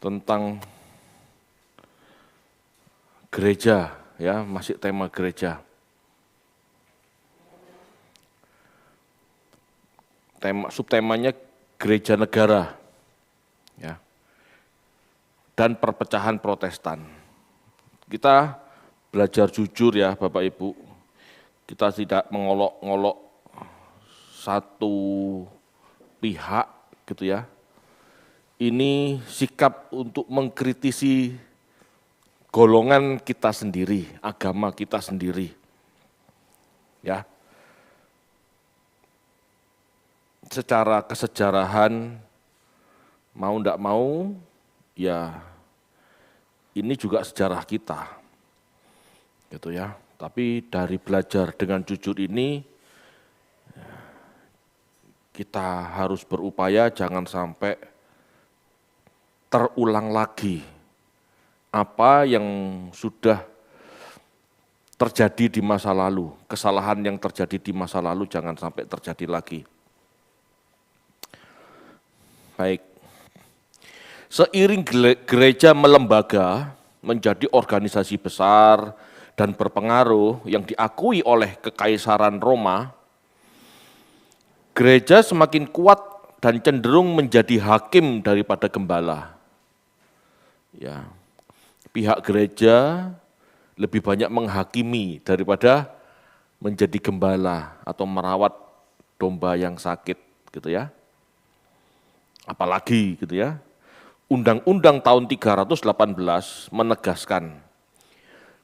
tentang gereja, ya, masih tema gereja. Subtemanya gereja negara, ya, dan perpecahan Protestan. Kita belajar jujur ya Bapak Ibu, kita tidak mengolok-ngolok satu pihak gitu ya. Ini sikap untuk mengkritisi golongan kita sendiri, agama kita sendiri. Ya. Secara kesejarahan mau enggak mau ya ini juga sejarah kita. Gitu ya. Tapi dari belajar dengan jujur ini kita harus berupaya jangan sampai terulang lagi apa yang sudah terjadi di masa lalu, kesalahan yang terjadi di masa lalu jangan sampai terjadi lagi. Baik, seiring gereja melembaga menjadi organisasi besar dan berpengaruh yang diakui oleh Kekaisaran Roma, gereja semakin kuat dan cenderung menjadi hakim daripada gembala. Ya, pihak gereja lebih banyak menghakimi daripada menjadi gembala atau merawat domba yang sakit, gitu ya. Apalagi gitu ya, Undang-Undang tahun 318 menegaskan,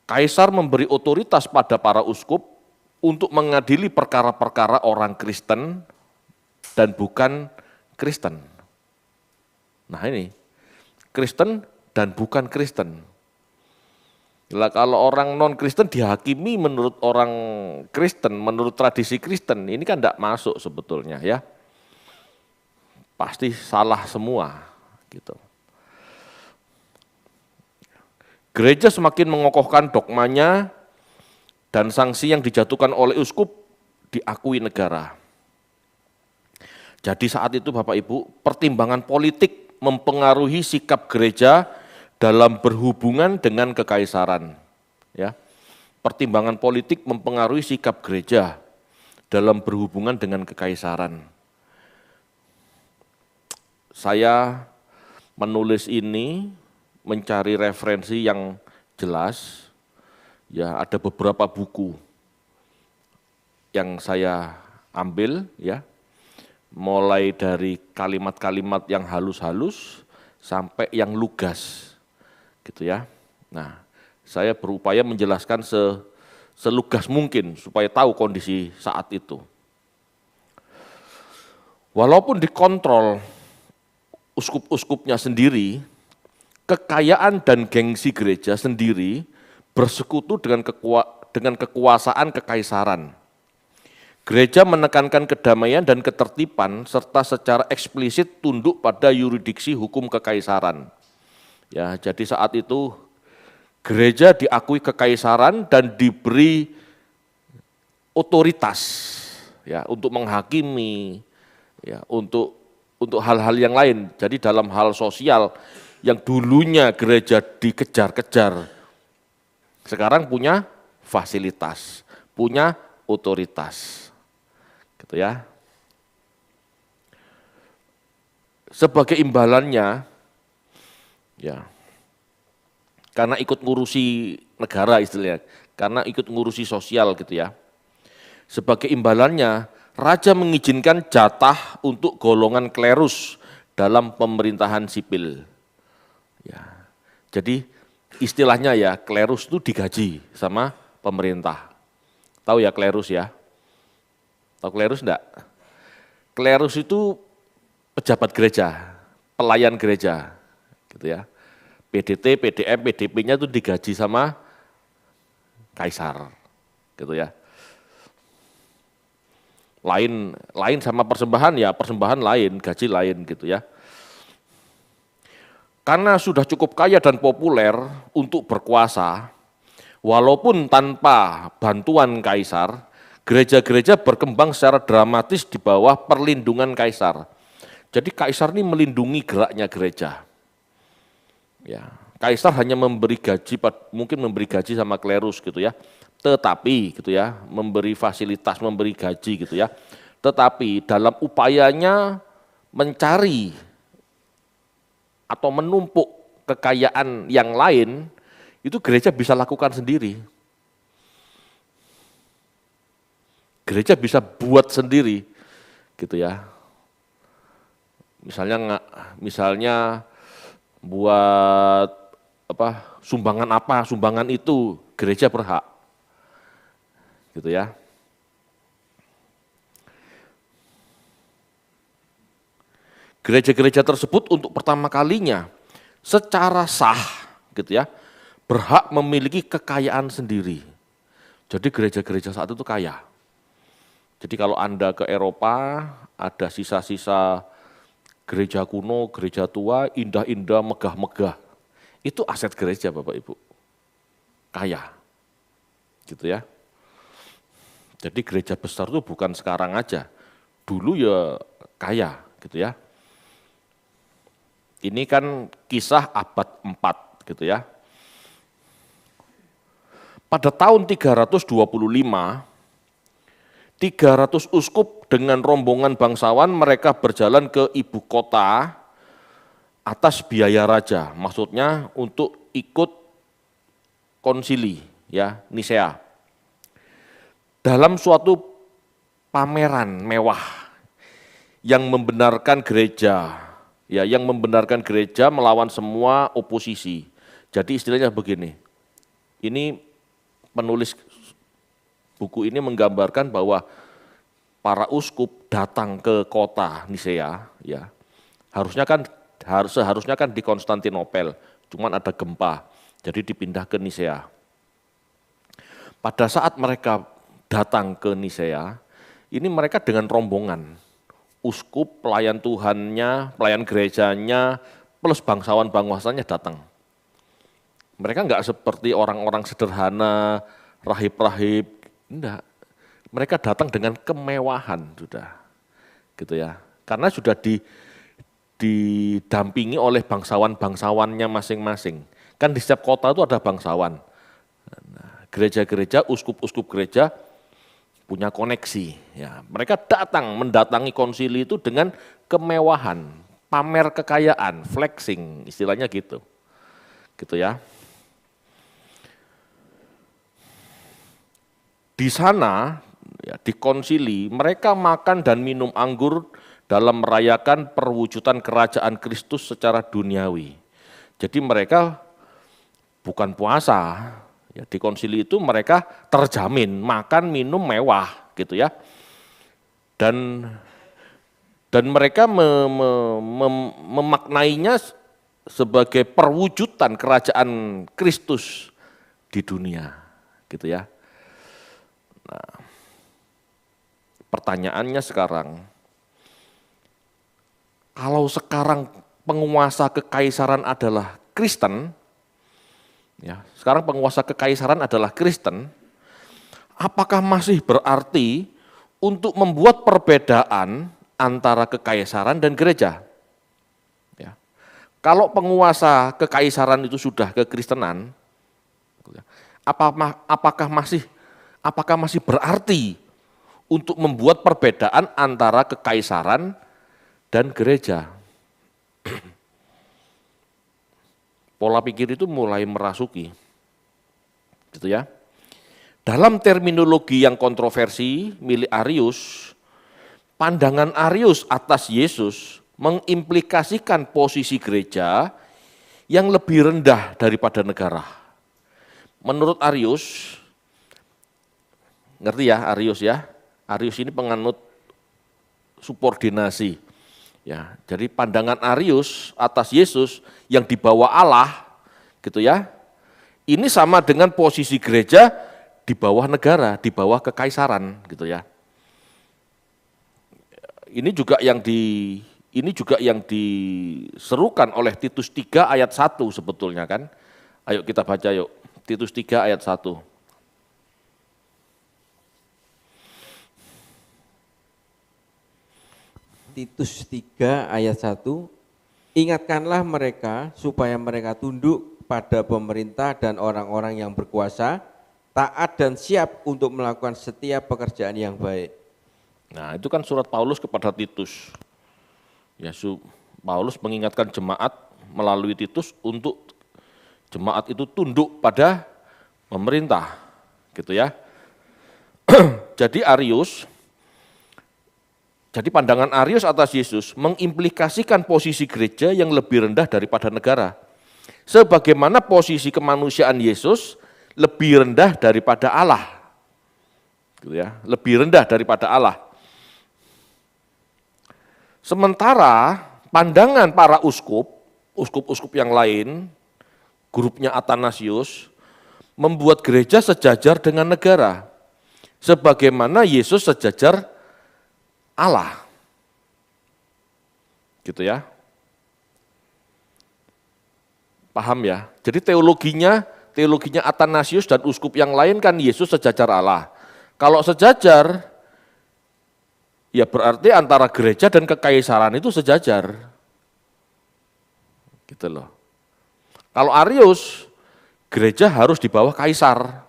Kaisar memberi otoritas pada para uskup untuk mengadili perkara-perkara orang Kristen dan bukan Kristen. Nah ini, Kristen dan bukan Kristen. Kalau orang non-Kristen dihakimi menurut orang Kristen, menurut tradisi Kristen, ini kan tidak masuk sebetulnya ya. Pasti salah semua gitu. Gereja semakin mengokohkan dogmanya dan sanksi yang dijatuhkan oleh uskup diakui negara. Jadi saat itu Bapak Ibu, pertimbangan politik mempengaruhi sikap gereja dalam berhubungan dengan kekaisaran. Ya. Pertimbangan politik mempengaruhi sikap gereja dalam berhubungan dengan kekaisaran. Saya menulis ini mencari referensi yang jelas, ya ada beberapa buku yang saya ambil, ya, mulai dari kalimat-kalimat yang halus-halus sampai yang lugas, gitu ya. Nah, saya berupaya menjelaskan selugas mungkin supaya tahu kondisi saat itu. Walaupun dikontrol uskup-uskupnya sendiri, kekayaan dan gengsi gereja sendiri bersekutu dengan kekuasaan kekaisaran. Gereja menekankan kedamaian dan ketertiban serta secara eksplisit tunduk pada yurisdiksi hukum kekaisaran. Ya, jadi saat itu gereja diakui kekaisaran dan diberi otoritas ya untuk menghakimi, ya untuk hal-hal yang lain. Jadi dalam hal sosial yang dulunya gereja dikejar-kejar, sekarang punya fasilitas, punya otoritas. Gitu ya. Sebagai imbalannya, ya, karena ikut ngurusi negara istilahnya, karena ikut ngurusi sosial gitu ya. Sebagai imbalannya, Raja mengizinkan jatah untuk golongan klerus dalam pemerintahan sipil. Ya, jadi istilahnya ya klerus itu digaji sama pemerintah. Tahu ya klerus ya? Tahu klerus enggak? Klerus itu pejabat gereja, pelayan gereja, gitu ya. PDT, PDM, PDP-nya itu digaji sama kaisar, gitu ya. Lain sama persembahan ya, persembahan lain, gaji lain gitu ya. Karena sudah cukup kaya dan populer untuk berkuasa, walaupun tanpa bantuan kaisar, gereja-gereja berkembang secara dramatis di bawah perlindungan kaisar. Jadi kaisar ini melindungi geraknya gereja. Ya, kaisar hanya memberi gaji, mungkin memberi gaji sama klerus gitu ya. Tetapi gitu ya, memberi fasilitas, memberi gaji gitu ya. Tetapi dalam upayanya mencari atau menumpuk kekayaan yang lain, itu gereja bisa lakukan sendiri. Gereja bisa buat sendiri gitu ya. Misalnya buat sumbangan itu gereja berhak. Gitu ya. Gereja-gereja tersebut untuk pertama kalinya secara sah gitu ya, berhak memiliki kekayaan sendiri. Jadi gereja-gereja saat itu kaya. Jadi kalau Anda ke Eropa, ada sisa-sisa gereja kuno, gereja tua, indah-indah, megah-megah. Itu aset gereja Bapak Ibu. Kaya. Gitu ya. Jadi gereja besar itu bukan sekarang aja. Dulu ya kaya gitu ya. Ini kan kisah abad 4 gitu ya. Pada tahun 325, 300 uskup dengan rombongan bangsawan mereka berjalan ke ibu kota atas biaya raja. Maksudnya untuk ikut konsili ya, Nisea. Dalam suatu pameran mewah yang membenarkan gereja, ya, yang membenarkan gereja melawan semua oposisi. Jadi istilahnya begini, ini penulis buku ini menggambarkan bahwa para uskup datang ke kota Nisea, ya, seharusnya kan di Konstantinopel, cuman ada gempa, jadi dipindah ke Nisea. Pada saat mereka datang ke Nisea, ini mereka dengan rombongan, uskup, pelayan Tuhannya, pelayan gerejanya, plus bangsawan-bangsawannya datang. Mereka enggak seperti orang-orang sederhana, rahib-rahib, enggak. Mereka datang dengan kemewahan sudah, gitu ya. Karena sudah didampingi oleh bangsawan-bangsawannya masing-masing. Kan di setiap kota itu ada bangsawan. Gereja-gereja, uskup-uskup gereja punya koneksi. Ya, mereka mendatangi konsili itu dengan kemewahan, pamer kekayaan, flexing, istilahnya gitu. Gitu ya. Di sana, ya, di konsili, mereka makan dan minum anggur dalam merayakan perwujudan kerajaan Kristus secara duniawi. Jadi mereka bukan puasa, ya, di konsili itu mereka terjamin makan minum mewah gitu ya. Dan mereka memaknainya sebagai perwujudan kerajaan Kristus di dunia gitu ya. Nah, pertanyaannya sekarang, kalau sekarang penguasa kekaisaran adalah Kristen, ya, sekarang penguasa kekaisaran adalah Kristen, apakah masih berarti untuk membuat perbedaan antara kekaisaran dan gereja? Ya. Kalau penguasa kekaisaran itu sudah kekristenan, apakah masih berarti untuk membuat perbedaan antara kekaisaran dan gereja? Pola pikir itu mulai merasuki, gitu ya. Dalam terminologi yang kontroversi milik Arius, pandangan Arius atas Yesus mengimplikasikan posisi gereja yang lebih rendah daripada negara. Menurut Arius, ngerti ya Arius ya? Arius ini penganut subordinasi. Ya, jadi pandangan Arius atas Yesus yang dibawa Allah, gitu ya. Ini sama dengan posisi gereja di bawah negara, di bawah kekaisaran, gitu ya. Ini juga yang diserukan oleh Titus 3 ayat 1 sebetulnya kan. Ayo kita baca yuk. Titus 3 ayat 1. Titus 3 ayat 1, Ingatkanlah mereka supaya mereka tunduk pada pemerintah dan orang-orang yang berkuasa, taat dan siap untuk melakukan setiap pekerjaan yang baik. Nah, itu kan surat Paulus kepada Titus. Ya, Paulus mengingatkan jemaat melalui Titus untuk jemaat itu tunduk pada pemerintah, gitu ya. Jadi pandangan Arius atas Yesus mengimplikasikan posisi gereja yang lebih rendah daripada negara. Sebagaimana posisi kemanusiaan Yesus lebih rendah daripada Allah. Gitu ya, lebih rendah daripada Allah. Sementara pandangan para uskup yang lain, grupnya Athanasius, membuat gereja sejajar dengan negara. Sebagaimana Yesus sejajar Allah. Gitu ya. Paham ya? Jadi teologinya Athanasius dan uskup yang lain kan Yesus sejajar Allah. Kalau sejajar, ya berarti antara gereja dan kekaisaran itu sejajar. Gitu loh. Kalau Arius, gereja harus di bawah kaisar.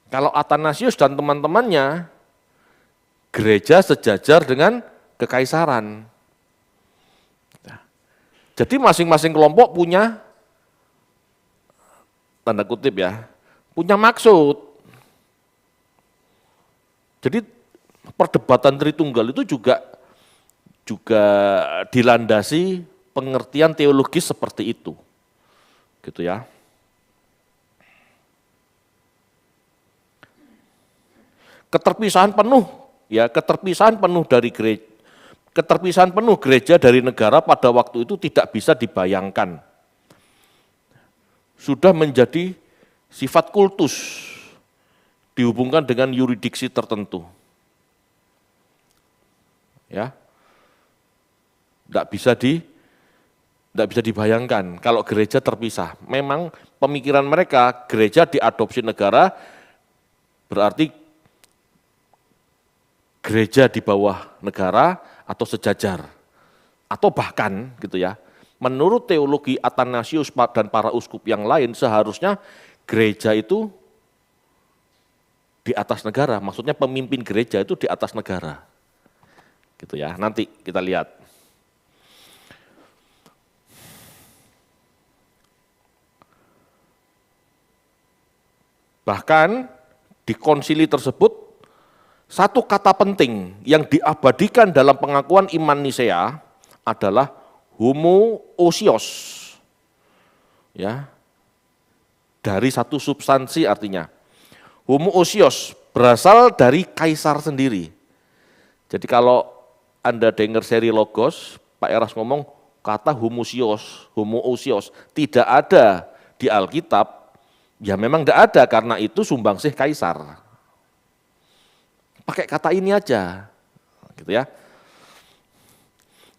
Kalau Athanasius dan teman-temannya, gereja sejajar dengan kekaisaran. Jadi masing-masing kelompok punya, tanda kutip ya, punya maksud. Jadi perdebatan Tritunggal itu juga dilandasi pengertian teologis seperti itu. Gitu ya. Keterpisahan penuh gereja dari negara pada waktu itu tidak bisa dibayangkan. Sudah menjadi sifat kultus, dihubungkan dengan yuridiksi tertentu. Ya, tidak bisa dibayangkan kalau gereja terpisah. Memang pemikiran mereka gereja diadopsi negara berarti gereja di bawah negara atau sejajar, atau bahkan gitu ya, menurut teologi Athanasius dan para uskup yang lain seharusnya gereja itu di atas negara, maksudnya pemimpin gereja itu di atas negara. Gitu ya, nanti kita lihat. Bahkan di konsili tersebut satu kata penting yang diabadikan dalam pengakuan iman Nisea adalah homoousios. Ya. Dari satu substansi artinya. Homoousios berasal dari kaisar sendiri. Jadi kalau Anda dengar seri Logos, Pak Eras ngomong kata homoousios, tidak ada di Alkitab, ya memang tidak ada karena itu sumbangsih kaisar. Pakai kata ini aja, gitu ya.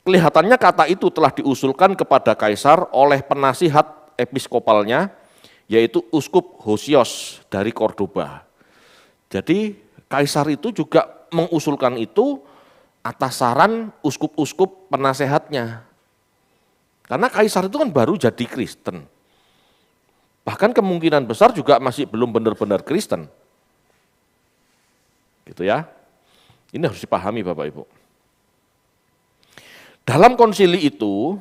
Kelihatannya kata itu telah diusulkan kepada kaisar oleh penasihat episkopalnya, yaitu uskup Hosios dari Cordoba. Jadi kaisar itu juga mengusulkan itu atas saran uskup-uskup penasehatnya. Karena kaisar itu kan baru jadi Kristen. Bahkan kemungkinan besar juga masih belum benar-benar Kristen. Gitu ya. Ini harus dipahami Bapak Ibu. Dalam konsili itu,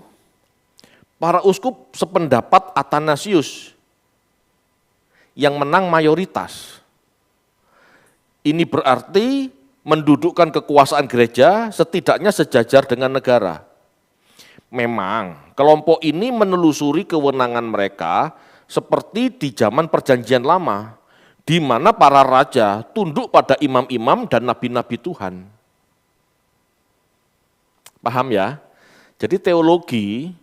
para uskup sependapat Athanasius yang menang mayoritas. Ini berarti mendudukkan kekuasaan gereja setidaknya sejajar dengan negara. Memang kelompok ini menelusuri kewenangan mereka seperti di zaman Perjanjian Lama, di mana para raja tunduk pada imam-imam dan nabi-nabi Tuhan. Paham ya? Jadi teologi,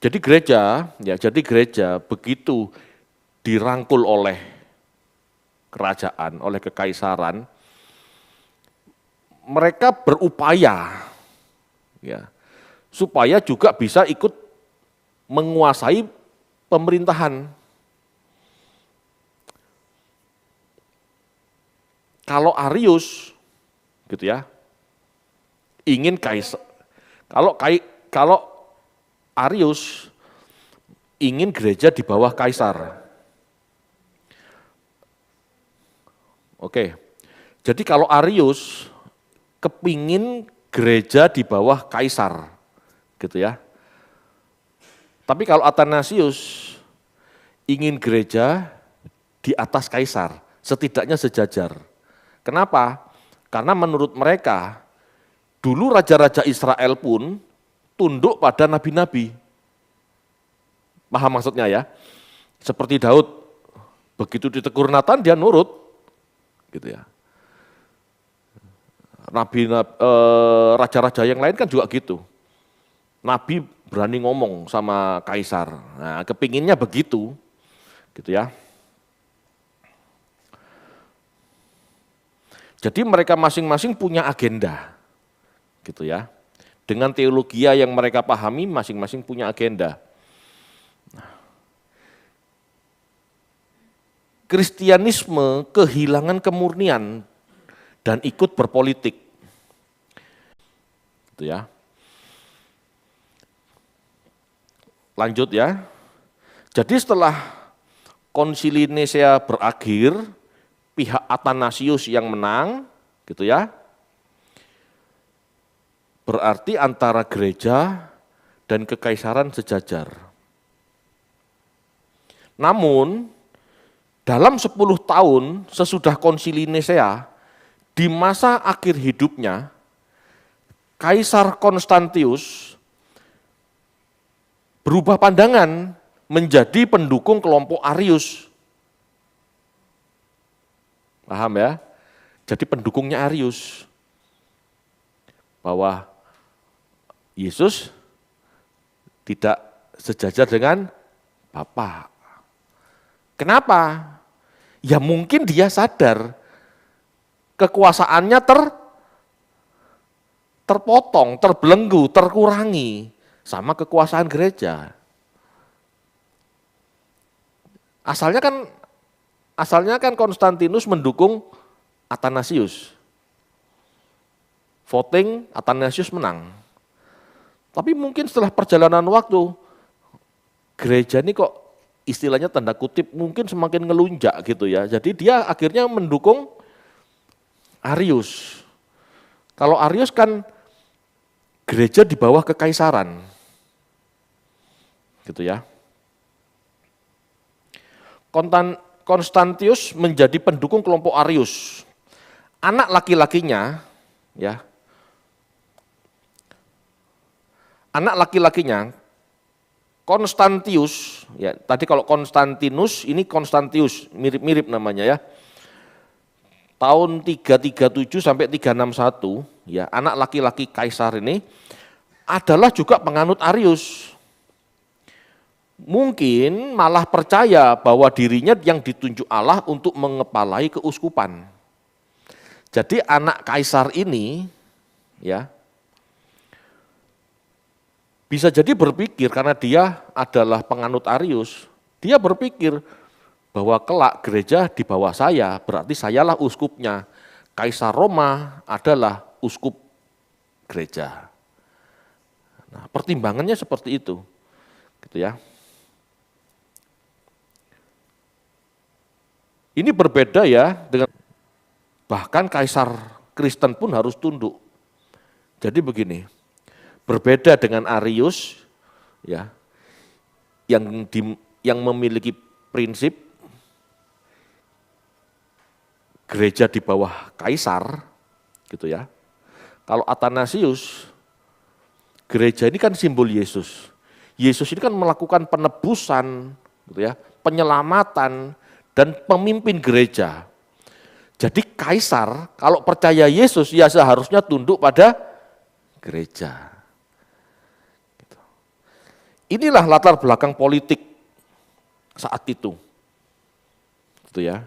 jadi gereja begitu dirangkul oleh kerajaan, oleh kekaisaran, mereka berupaya ya, supaya juga bisa ikut menguasai pemerintahan. Kalau Arius, gitu ya, ingin Kalau Arius ingin gereja di bawah kaisar. Oke, jadi kalau Arius kepingin gereja di bawah kaisar, gitu ya. Tapi kalau Athanasius ingin gereja di atas kaisar, setidaknya sejajar. Kenapa? Karena menurut mereka, dulu raja-raja Israel pun tunduk pada nabi-nabi. Paham maksudnya ya? Seperti Daud, begitu ditegur Nathan dia nurut, gitu ya. Raja-raja yang lain kan juga gitu. Nabi berani ngomong sama kaisar. Nah, kepinginnya begitu, gitu ya. Jadi mereka masing-masing punya agenda, gitu ya. Dengan teologi yang mereka pahami, masing-masing punya agenda. Kristianisme kehilangan kemurnian dan ikut berpolitik, gitu ya. Lanjut ya. Jadi setelah Konsili Nisea berakhir, pihak Athanasius yang menang, gitu ya. Berarti antara gereja dan kekaisaran sejajar. Namun, dalam 10 tahun sesudah Konsili Nisea, di masa akhir hidupnya, Kaisar Konstantius berubah pandangan menjadi pendukung kelompok Arius. Paham ya? Jadi pendukungnya Arius. Bahwa Yesus tidak sejajar dengan Bapa. Kenapa? Ya mungkin dia sadar kekuasaannya terpotong, terbelenggu, terkurangi sama kekuasaan gereja. Asalnya kan Konstantinus mendukung Athanasius. Voting Athanasius menang. Tapi mungkin setelah perjalanan waktu, gereja ini kok istilahnya tanda kutip mungkin semakin ngelunjak gitu ya. Jadi dia akhirnya mendukung Arius. Kalau Arius kan gereja di bawah kekaisaran. Gitu ya. Konstantius menjadi pendukung kelompok Arius. Anak laki-lakinya ya. Anak laki-lakinya Konstantius, ya tadi kalau Konstantinus, ini Konstantius, mirip-mirip namanya ya. Tahun 337 sampai 361, ya anak laki-laki kaisar ini adalah juga penganut Arius. Mungkin malah percaya bahwa dirinya yang ditunjuk Allah untuk mengepalai keuskupan. Jadi anak kaisar ini, ya bisa jadi berpikir karena dia adalah penganut Arius, dia berpikir bahwa kelak gereja di bawah saya, berarti sayalah uskupnya. Kaisar Roma adalah uskup gereja. Nah, pertimbangannya seperti itu. Gitu ya. Ini berbeda ya dengan bahkan kaisar Kristen pun harus tunduk. Jadi begini, berbeda dengan Arius ya yang memiliki prinsip gereja di bawah kaisar gitu ya. Kalau Athanasius, gereja ini kan simbol Yesus. Yesus ini kan melakukan penebusan gitu ya, penyelamatan dan pemimpin gereja. Jadi kaisar kalau percaya Yesus ya seharusnya tunduk pada gereja. Gitu. Inilah latar belakang politik saat itu. Gitu ya.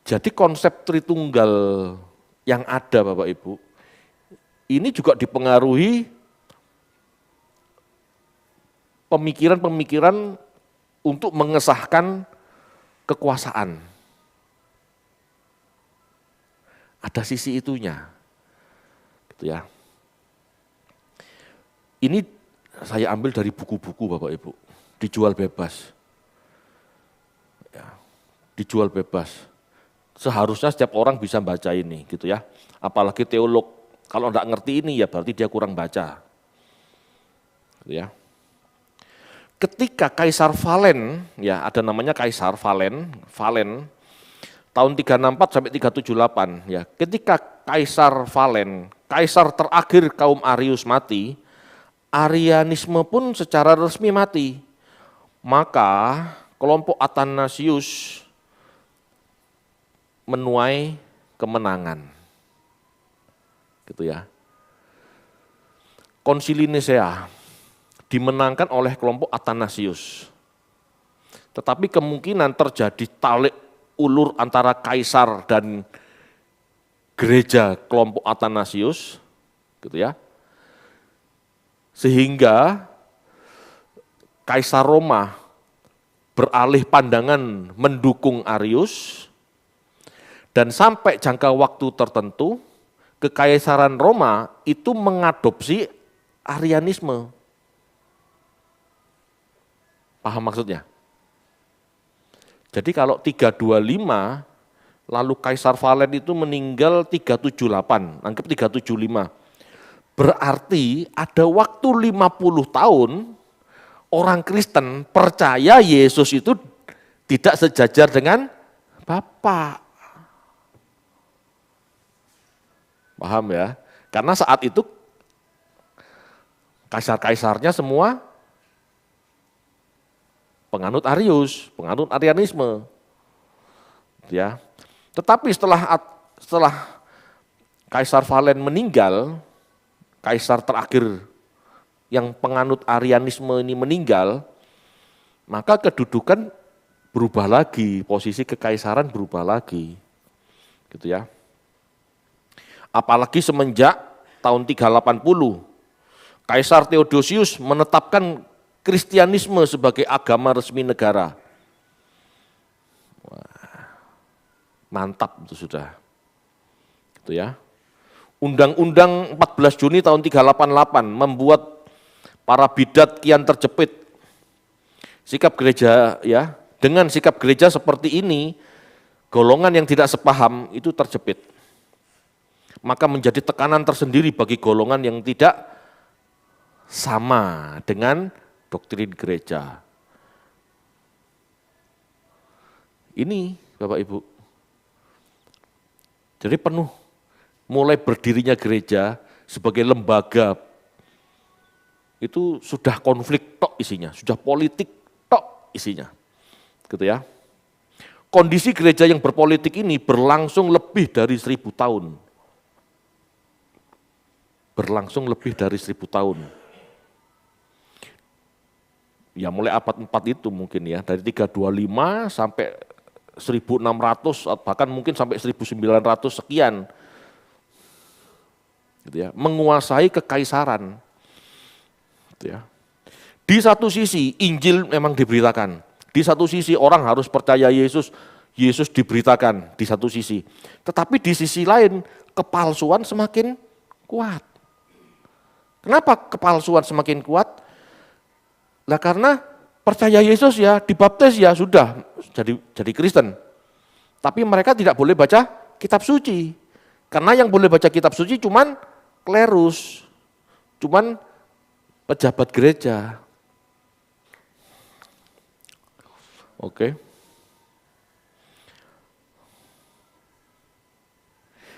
Jadi konsep Tritunggal yang ada Bapak Ibu, ini juga dipengaruhi pemikiran-pemikiran untuk mengesahkan kekuasaan. Ada sisi itunya. Gitu ya. Ini saya ambil dari buku-buku Bapak Ibu, dijual bebas. Ya, dijual bebas. Seharusnya setiap orang bisa baca ini gitu ya. Apalagi teolog, kalau enggak ngerti ini ya berarti dia kurang baca. Gitu ya. Ketika Kaisar Valen, ya ada namanya Kaisar Valen tahun 364 sampai 378 ya. Ketika Kaisar Valen, kaisar terakhir kaum Arius mati, Arianisme pun secara resmi mati. Maka kelompok Athanasius menuai kemenangan. Gitu ya. Konsili Nisea dimenangkan oleh kelompok Athanasius. Tetapi kemungkinan terjadi talik ulur antara kaisar dan gereja kelompok Athanasius, gitu ya. Sehingga Kaisar Roma beralih pandangan mendukung Arius, dan sampai jangka waktu tertentu, Kekaisaran Roma itu mengadopsi Arianisme. Paham maksudnya? Jadi kalau 325, lalu Kaisar Valen itu meninggal 378, anggap 375. Berarti ada waktu 50 tahun orang Kristen percaya Yesus itu tidak sejajar dengan Bapa. Paham ya? Karena saat itu kaisar-kaisarnya semua penganut Arius, penganut Arianisme. Ya. Tetapi setelah Kaisar Valen meninggal, kaisar terakhir yang penganut Arianisme ini meninggal, maka kedudukan berubah lagi, posisi kekaisaran berubah lagi. Gitu ya. Apalagi semenjak tahun 380, Kaisar Theodosius menetapkan Kristianisme sebagai agama resmi negara. Wah, mantap itu sudah. Gitu ya. Undang-Undang 14 Juni tahun 388 membuat para bidat kian terjepit. Sikap gereja ya, dengan sikap gereja seperti ini, golongan yang tidak sepaham itu terjepit. Maka menjadi tekanan tersendiri bagi golongan yang tidak sama dengan doktrin gereja. Ini Bapak Ibu. Jadi penuh mulai berdirinya gereja sebagai lembaga itu sudah konflik tok isinya, sudah politik tok isinya. Gitu ya. Kondisi gereja yang berpolitik ini berlangsung lebih dari 1000 tahun. Berlangsung lebih dari 1000 tahun. Ya mulai abad 4 itu mungkin ya, dari 325 sampai 1600, bahkan mungkin sampai 1900 sekian. Gitu ya, menguasai kekaisaran. Gitu ya. Di satu sisi Injil memang diberitakan, di satu sisi orang harus percaya Yesus, Yesus diberitakan di satu sisi. Tetapi di sisi lain kepalsuan semakin kuat. Kenapa kepalsuan semakin kuat? Nah karena percaya Yesus ya, dibaptis ya sudah jadi Kristen. Tapi mereka tidak boleh baca kitab suci. Karena yang boleh baca kitab suci cuman klerus, cuman pejabat gereja. Oke.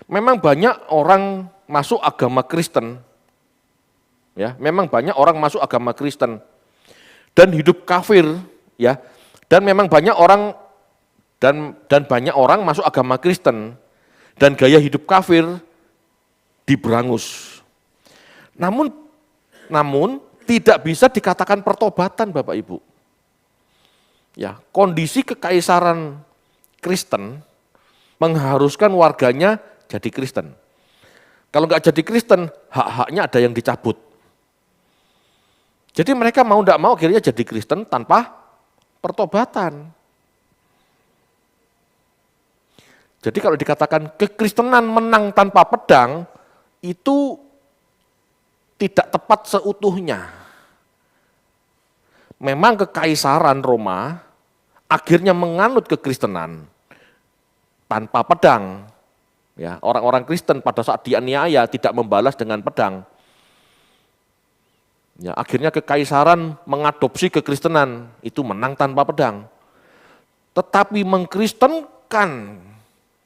Memang banyak orang masuk agama Kristen. Ya, memang banyak orang masuk agama Kristen dan hidup kafir, ya. Dan memang banyak orang dan banyak orang masuk agama Kristen dan gaya hidup kafir diberangus. Namun tidak bisa dikatakan pertobatan Bapak Ibu. Ya, kondisi kekaisaran Kristen mengharuskan warganya jadi Kristen. Kalau nggak jadi Kristen, hak-haknya ada yang dicabut. Jadi mereka mau tidak mau akhirnya jadi Kristen tanpa pertobatan. Jadi kalau dikatakan kekristenan menang tanpa pedang, itu tidak tepat seutuhnya. Memang kekaisaran Roma akhirnya menganut kekristenan tanpa pedang. Ya, orang-orang Kristen pada saat dianiaya tidak membalas dengan pedang. Ya, akhirnya kekaisaran mengadopsi kekristenan, itu menang tanpa pedang. Tetapi mengkristenkan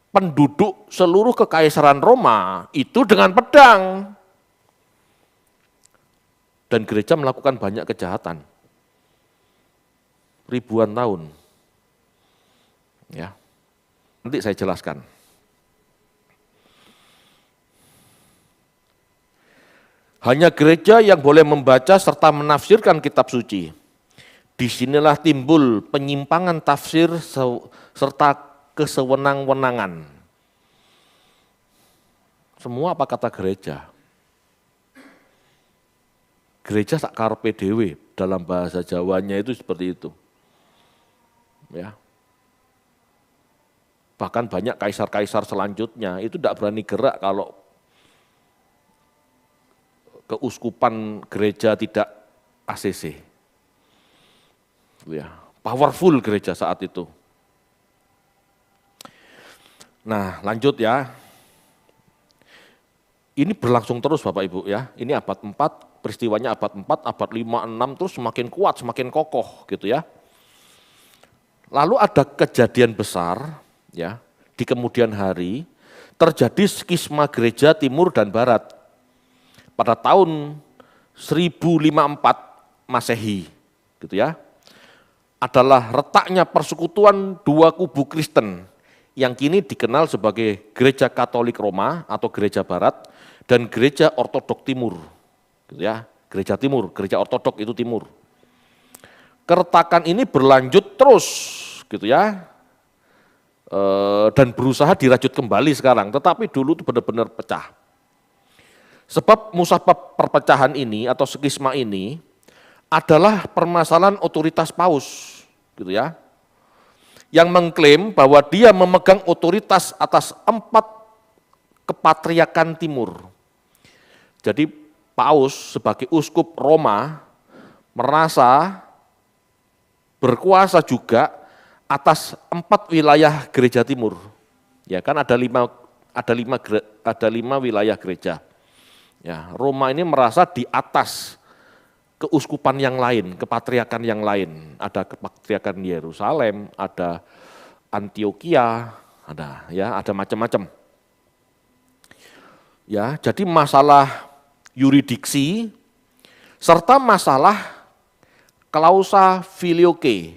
penduduk seluruh kekaisaran Roma itu dengan pedang. Dan gereja melakukan banyak kejahatan. Ribuan tahun. Ya. Nanti saya jelaskan. Hanya gereja yang boleh membaca serta menafsirkan kitab suci. Disinilah timbul penyimpangan tafsir serta kesewenang-wenangan. Semua apa kata gereja? Gereja sak karepe dhewe, dalam bahasa Jawanya itu seperti itu. Ya. Bahkan banyak kaisar-kaisar selanjutnya itu tidak berani gerak kalau keuskupan gereja tidak ACC. Ya, powerful gereja saat itu. Nah, lanjut ya. Ini berlangsung terus Bapak Ibu ya. Ini abad 4, peristiwanya abad 4, abad 5, 6 terus semakin kuat, semakin kokoh gitu ya. Lalu ada kejadian besar ya, di kemudian hari terjadi skisma gereja timur dan barat. Pada tahun 1054 Masehi, gitu ya, adalah retaknya persekutuan dua kubu Kristen yang kini dikenal sebagai Gereja Katolik Roma atau Gereja Barat dan Gereja Ortodok Timur, gitu ya, Gereja Timur, Gereja Ortodok itu Timur. Keretakan ini berlanjut terus, gitu ya, dan berusaha dirajut kembali sekarang, tetapi dulu itu benar-benar pecah. Sebab musabab perpecahan ini atau skisma ini adalah permasalahan otoritas paus, gitu ya, yang mengklaim bahwa dia memegang otoritas atas 4 kepatriakan timur. Jadi paus sebagai uskup Roma merasa berkuasa juga atas 4 wilayah gereja timur. Ya kan ada 5 wilayah gereja. Ya, Roma ini merasa di atas keuskupan yang lain, kepatriakan yang lain. Ada kepatriakan Yerusalem, ada Antioquia, ada macam-macam. Ya, jadi masalah yuridiksi serta masalah klausa filioque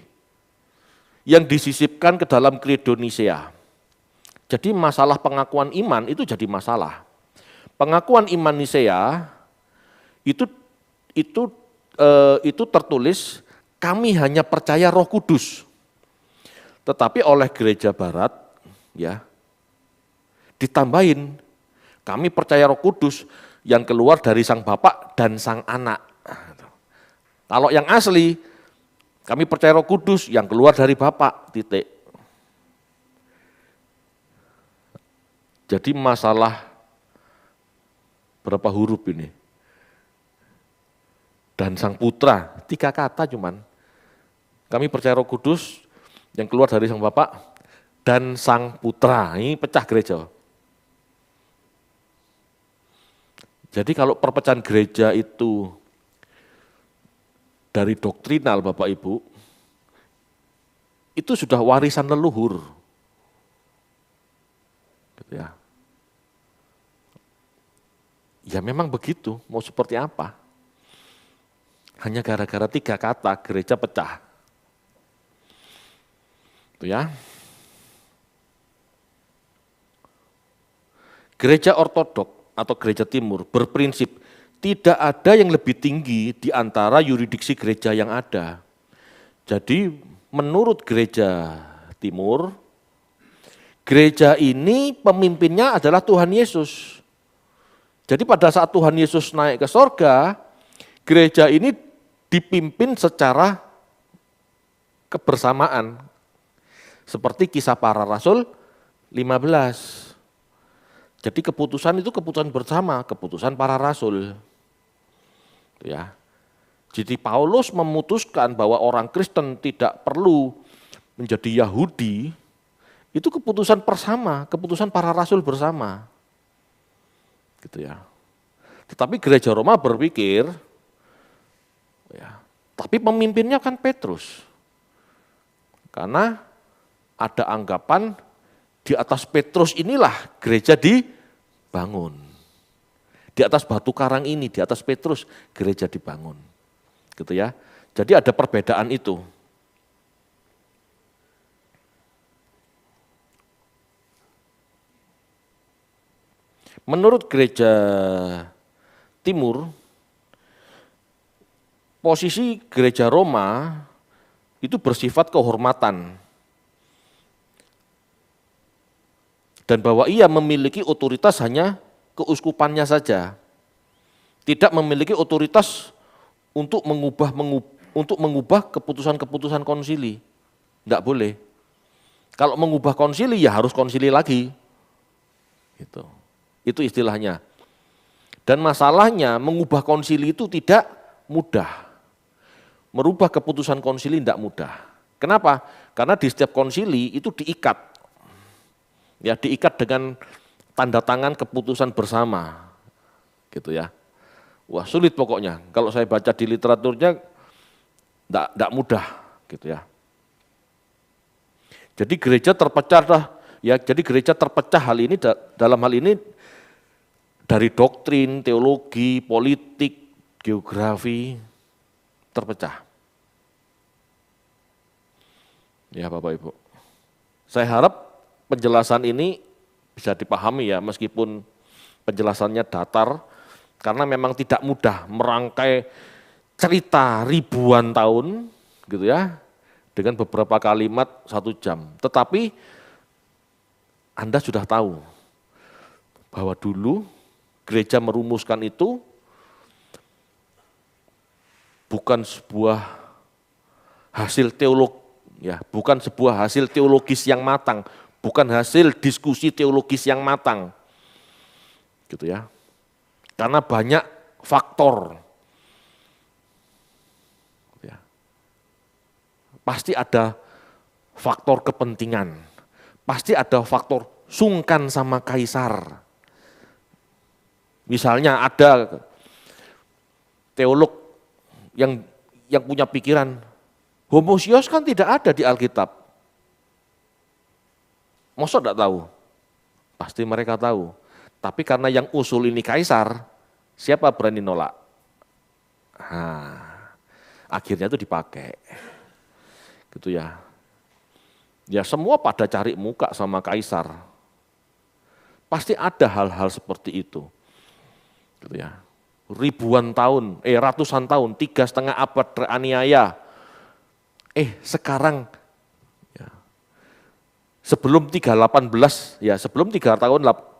yang disisipkan ke dalam Credo Nicea. Jadi masalah pengakuan iman itu jadi masalah. Pengakuan iman Nicea itu tertulis kami hanya percaya Roh Kudus. Tetapi oleh gereja barat ya ditambahin kami percaya Roh Kudus yang keluar dari Sang Bapa dan Sang Anak. Kalau yang asli kami percaya Roh Kudus yang keluar dari Bapa, titik. Jadi masalah berapa huruf ini? Dan Sang Putra, 3 kata cuman. Kami percaya Roh Kudus yang keluar dari Sang Bapa dan Sang Putra. Ini pecah gereja. Jadi kalau perpecahan gereja itu dari doktrinal Bapak Ibu, itu sudah warisan leluhur. Gitu ya. Ya memang begitu, mau seperti apa? Hanya gara-gara 3 kata gereja pecah. Itu ya. Gereja Ortodok atau Gereja Timur berprinsip tidak ada yang lebih tinggi di antara yuridiksi gereja yang ada. Jadi menurut Gereja Timur, gereja ini pemimpinnya adalah Tuhan Yesus. Jadi pada saat Tuhan Yesus naik ke sorga, gereja ini dipimpin secara kebersamaan. Seperti Kisah Para Rasul 15. Jadi keputusan itu keputusan bersama, keputusan para rasul. Ya. Jadi Paulus memutuskan bahwa orang Kristen tidak perlu menjadi Yahudi, itu keputusan bersama, keputusan para rasul bersama. Gitu ya. Tetapi gereja Roma berpikir, ya, tapi pemimpinnya kan Petrus. Karena ada anggapan di atas Petrus inilah gereja dibangun. Di atas batu karang ini, di atas Petrus gereja dibangun. Gitu ya. Jadi ada perbedaan itu. Menurut gereja Timur, posisi gereja Roma itu bersifat kehormatan. Dan bahwa ia memiliki otoritas hanya keuskupannya saja. Tidak memiliki otoritas untuk mengubah keputusan-keputusan konsili. Enggak boleh. Kalau mengubah konsili ya harus konsili lagi. Gitu. Itu istilahnya. Dan masalahnya mengubah konsili itu tidak mudah. Merubah keputusan konsili tidak mudah. Kenapa? Karena di setiap konsili itu diikat. Ya, diikat dengan tanda tangan keputusan bersama. Gitu ya. Wah, sulit pokoknya. Kalau saya baca di literaturnya tidak mudah gitu ya. Jadi gereja terpecah hal ini dalam hal ini dari doktrin, teologi, politik, geografi terpecah. Ya Bapak Ibu. Saya harap penjelasan ini bisa dipahami ya meskipun penjelasannya datar karena memang tidak mudah merangkai cerita ribuan tahun gitu ya dengan beberapa kalimat 1 jam. Tetapi Anda sudah tahu bahwa dulu gereja merumuskan itu bukan sebuah hasil bukan sebuah hasil teologis yang matang, bukan hasil diskusi teologis yang matang. Gitu ya. Karena banyak faktor. Ya. Pasti ada faktor kepentingan. Pasti ada faktor sungkan sama kaisar. Misalnya ada teolog yang punya pikiran, homosios kan tidak ada di Alkitab. Masa tidak tahu? Pasti mereka tahu. Tapi karena yang usul ini kaisar, siapa berani nolak? Akhirnya itu dipakai. Gitu ya. Ya semua pada cari muka sama kaisar. Pasti ada hal-hal seperti itu. Gitu ya. Ribuan tahun, ratusan tahun, 3,5 abad teraniaya. Sekarang ya, sebelum 318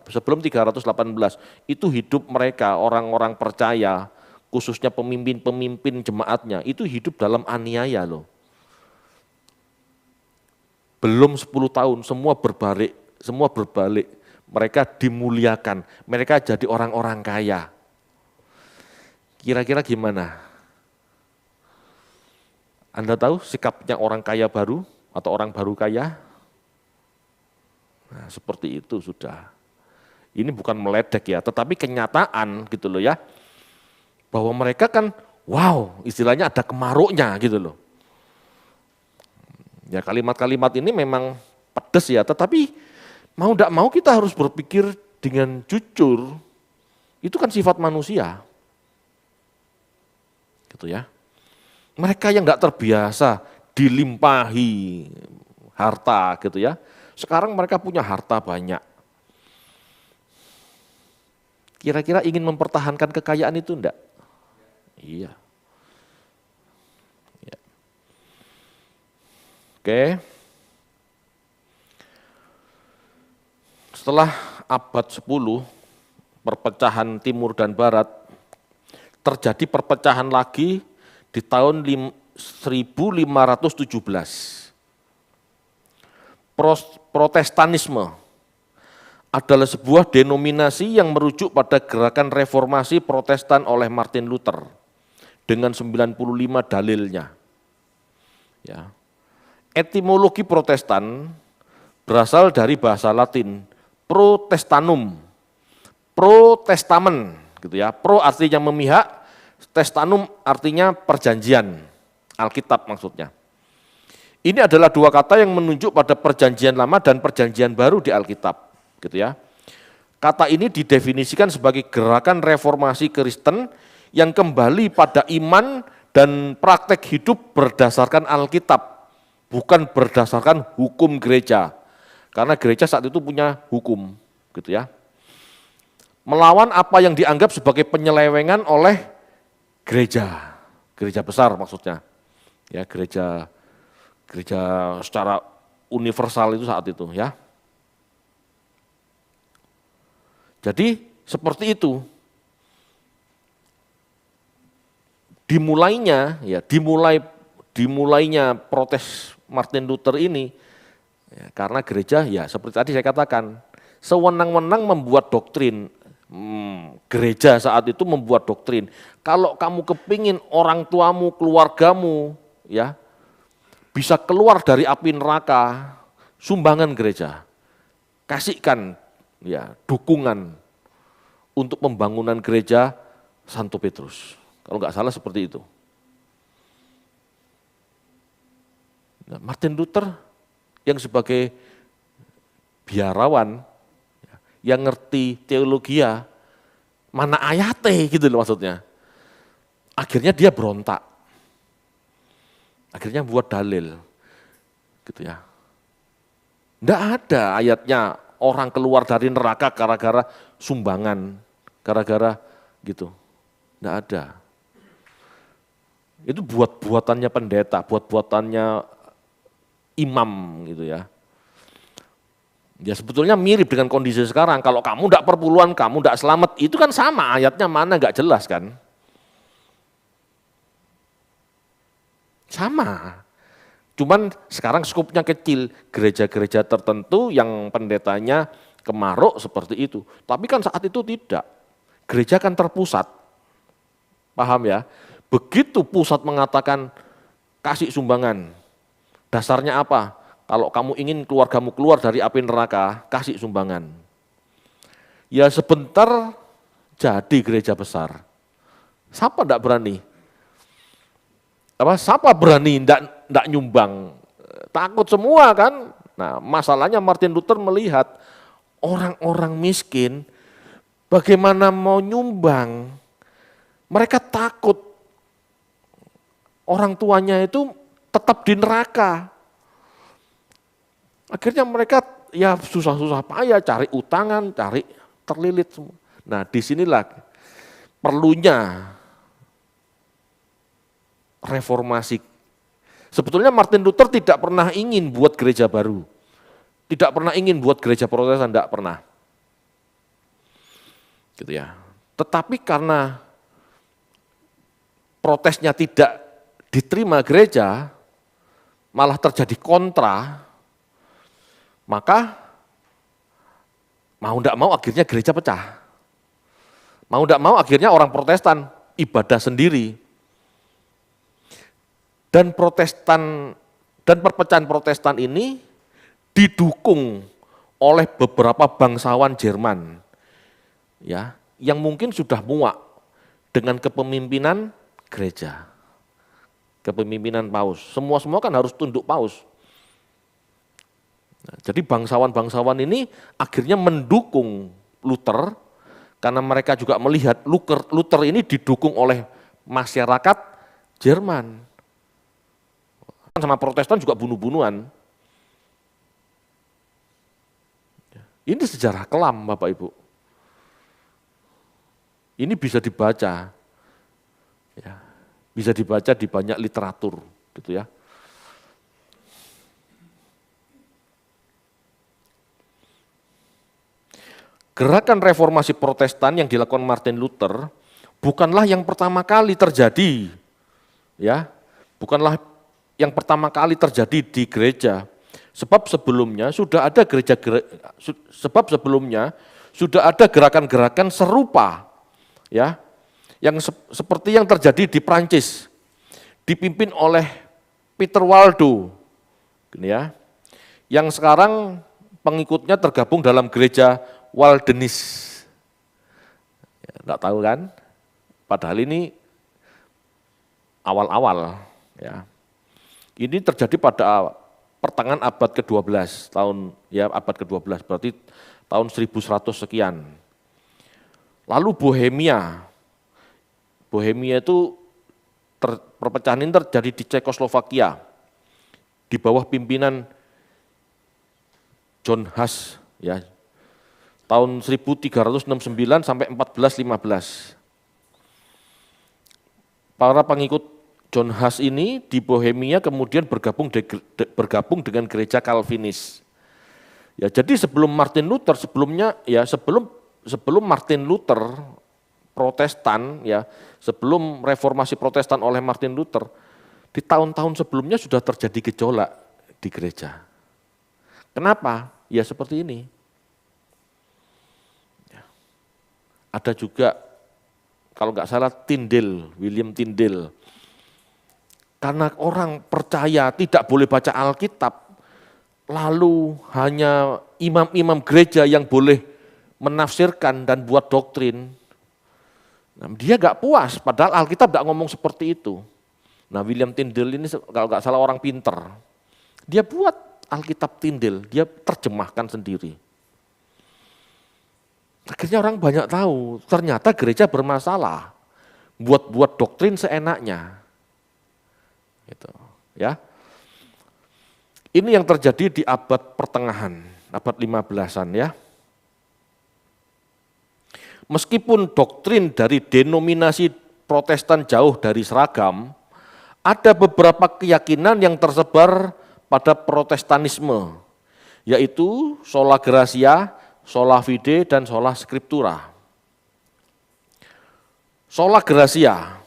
sebelum 318 itu hidup mereka orang-orang percaya, khususnya pemimpin-pemimpin jemaatnya itu hidup dalam aniaya loh. Belum 10 tahun semua berbalik, mereka dimuliakan, mereka jadi orang-orang kaya. Kira-kira gimana? Anda tahu sikapnya orang kaya baru atau orang baru kaya? Nah, seperti itu sudah. Ini bukan meledek ya, tetapi kenyataan gitu loh ya. Bahwa mereka kan wow, istilahnya ada kemaruknya gitu loh. Ya kalimat-kalimat ini memang pedes ya, tetapi mau tidak mau kita harus berpikir dengan jujur. Itu kan sifat manusia. Gitu ya. Mereka yang enggak terbiasa dilimpahi harta gitu ya. Sekarang mereka punya harta banyak. Kira-kira ingin mempertahankan kekayaan itu enggak? Iya. Ya. Oke. Setelah abad 10, perpecahan timur dan barat, terjadi perpecahan lagi di tahun 1517. Protestanisme adalah sebuah denominasi yang merujuk pada gerakan reformasi Protestan oleh Martin Luther. dengan 95 dalilnya. Ya. Etimologi Protestan berasal dari bahasa Latin protestanum, pro-testamen, gitu ya. Pro artinya memihak, testanum artinya perjanjian, Alkitab maksudnya. Ini adalah dua kata yang menunjuk pada perjanjian lama dan perjanjian baru di Alkitab, gitu ya. Kata ini didefinisikan sebagai gerakan reformasi Kristen yang kembali pada iman dan praktek hidup berdasarkan Alkitab, bukan berdasarkan hukum gereja. Karena gereja saat itu punya hukum, gitu ya. Melawan apa yang dianggap sebagai penyelewengan oleh gereja besar maksudnya. Ya, gereja secara universal itu saat itu ya. Jadi seperti itu. Dimulainya protes Martin Luther ini ya, karena gereja ya seperti tadi saya katakan sewenang-wenang membuat doktrin. Gereja saat itu membuat doktrin. Kalau kamu kepingin orang tuamu, keluargamu ya bisa keluar dari api neraka, sumbangan gereja, kasihkan ya dukungan untuk pembangunan gereja Santo Petrus. Kalau nggak salah seperti itu. Nah, Martin Luther yang sebagai biarawan, yang ngerti teologi mana ayate gitu loh maksudnya. Akhirnya dia berontak. Akhirnya buat dalil, gitu ya. Enggak ada ayatnya orang keluar dari neraka gara-gara sumbangan, gara-gara gitu. Enggak ada. Itu buat-buatannya pendeta, buat-buatannya imam gitu ya. Ya sebetulnya mirip dengan kondisi sekarang, kalau kamu enggak perpuluhan, kamu enggak selamat, itu kan sama ayatnya mana enggak jelas kan. Sama, cuman sekarang skupnya kecil, gereja-gereja tertentu yang pendetanya kemaruk seperti itu. Tapi kan saat itu tidak, gereja kan terpusat, paham ya? Begitu pusat mengatakan kasih sumbangan, dasarnya apa? Kalau kamu ingin keluargamu keluar dari api neraka, kasih sumbangan. Ya sebentar jadi gereja besar, siapa enggak berani? Siapa berani ndak nyumbang? Takut semua kan. Nah, masalahnya Martin Luther melihat orang-orang miskin bagaimana mau nyumbang. Mereka takut orang tuanya itu tetap di neraka. Akhirnya mereka ya susah-susah payah cari utangan, cari terlilit semua. Nah, disinilah perlunya reformasi. Sebetulnya Martin Luther tidak pernah ingin buat gereja baru. Tidak pernah ingin buat gereja Protestan, tidak pernah. Gitu ya. Tetapi karena protesnya tidak diterima gereja, malah terjadi kontra, maka mau tidak mau akhirnya gereja pecah. Mau tidak mau akhirnya orang Protestan ibadah sendiri. Dan perpecahan Protestan ini didukung oleh beberapa bangsawan Jerman, ya, yang mungkin sudah muak dengan kepemimpinan gereja, kepemimpinan paus. Semua kan harus tunduk paus. Nah, jadi bangsawan-bangsawan ini akhirnya mendukung Luther karena mereka juga melihat Luther ini didukung oleh masyarakat Jerman. Sama Protestan juga bunuh-bunuhan. Ini sejarah kelam Bapak Ibu. Ini bisa dibaca, ya, bisa dibaca di banyak literatur, gitu ya. Gerakan reformasi Protestan yang dilakukan Martin Luther bukanlah yang pertama kali terjadi, ya, bukanlah yang pertama kali terjadi di gereja, sebab sebelumnya sudah ada gerakan-gerakan serupa, ya, seperti yang terjadi di Prancis, dipimpin oleh Peter Waldo, gini ya, yang sekarang pengikutnya tergabung dalam gereja Waldenis. Ya, enggak tahu kan? Padahal ini awal-awal, ya. Ini terjadi pada pertengahan abad ke-12, abad ke-12, berarti tahun 1100 sekian. Lalu Bohemia itu perpecahan ini terjadi di Cekoslovakia, di bawah pimpinan John Huss, ya, tahun 1369 sampai 1415. Para pengikut John Huss ini di Bohemia kemudian bergabung dengan gereja Calvinis. Ya, jadi sebelum Martin Luther, sebelum Martin Luther Protestan, ya, sebelum reformasi Protestan oleh Martin Luther, di tahun-tahun sebelumnya sudah terjadi gejolak di gereja. Kenapa? Ya seperti ini. Ya. Ada juga, kalau nggak salah, William Tyndale. Karena orang percaya tidak boleh baca Alkitab, lalu hanya imam-imam gereja yang boleh menafsirkan dan buat doktrin. Nah, dia nggak puas, padahal Alkitab nggak ngomong seperti itu. Nah, William Tyndale ini kalau nggak salah orang pinter. Dia buat Alkitab Tyndale, dia terjemahkan sendiri. Akhirnya orang banyak tahu, ternyata gereja bermasalah, buat doktrin seenaknya. Gitu, ya. Ini yang terjadi di abad pertengahan, abad 15-an ya. Meskipun doktrin dari denominasi Protestan jauh dari seragam, ada beberapa keyakinan yang tersebar pada Protestanisme, yaitu sola gratia, sola fide, dan sola scriptura. Sola gratia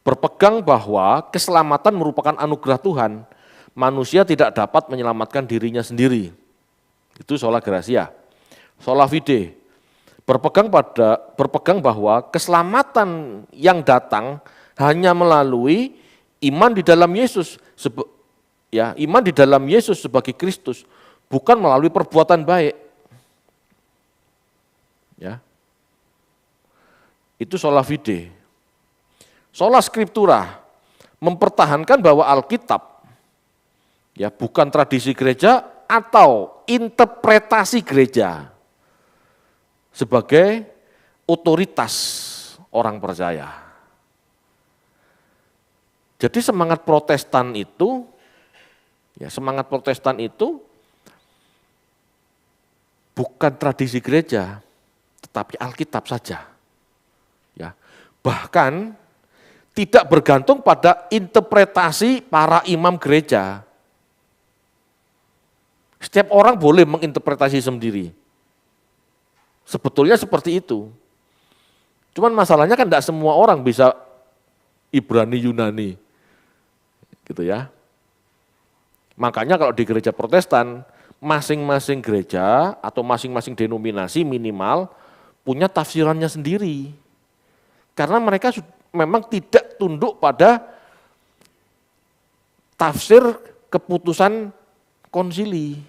berpegang bahwa keselamatan merupakan anugerah Tuhan, manusia tidak dapat menyelamatkan dirinya sendiri. Itu sola gratia. Sola fide berpegang bahwa keselamatan yang datang hanya melalui iman di dalam Yesus, iman di dalam Yesus sebagai Kristus, bukan melalui perbuatan baik. Ya. Itu sola fide. Sola scriptura mempertahankan bahwa Alkitab ya bukan tradisi gereja atau interpretasi gereja sebagai otoritas orang percaya. Jadi semangat Protestan itu bukan tradisi gereja, tetapi Alkitab saja. Ya. Bahkan tidak bergantung pada interpretasi para imam gereja. Setiap orang boleh menginterpretasi sendiri. Sebetulnya seperti itu. Cuman masalahnya kan tidak semua orang bisa Ibrani Yunani. Gitu ya. Makanya kalau di gereja Protestan, masing-masing gereja atau masing-masing denominasi minimal punya tafsirannya sendiri. Karena mereka memang tidak tunduk pada tafsir keputusan konsili.